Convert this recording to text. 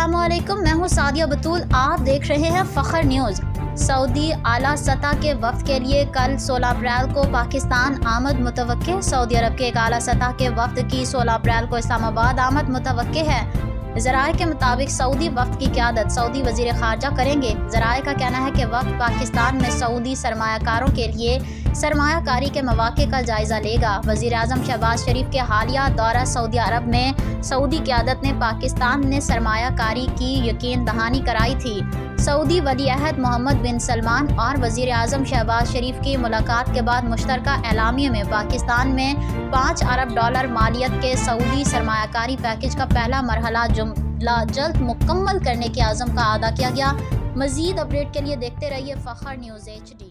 السلام علیکم، میں ہوں سعدیہ بطول، آپ دیکھ رہے ہیں فخر نیوز۔ سعودی اعلیٰ سطح کے وفد کے لیے کل 16 اپریل کو پاکستان آمد متوقع۔ سعودی عرب کے ایک اعلیٰ سطح کے وفد کی 16 اپریل کو اسلام آباد آمد متوقع ہے۔ ذرائع کے مطابق سعودی وفد کی قیادت سعودی وزیر خارجہ کریں گے۔ ذرائع کا کہنا ہے کہ وفد پاکستان میں سعودی سرمایہ کاروں کے لیے سرمایہ کاری کے مواقع کا جائزہ لے گا۔ وزیر اعظم شہباز شریف کے حالیہ دورہ سعودی عرب میں سعودی قیادت نے پاکستان نے سرمایہ کاری کی یقین دہانی کرائی تھی۔ سعودی ولی عہد محمد بن سلمان اور وزیر اعظم شہباز شریف کی ملاقات کے بعد مشترکہ اعلامیے میں پاکستان میں $5 ارب مالیت کے سعودی سرمایہ کاری پیکیج کا پہلا مرحلہ جلد مکمل کرنے کے عزم کا اعادہ کیا گیا۔ مزید اپڈیٹ کے لیے دیکھتے رہیے فخر نیوز HD۔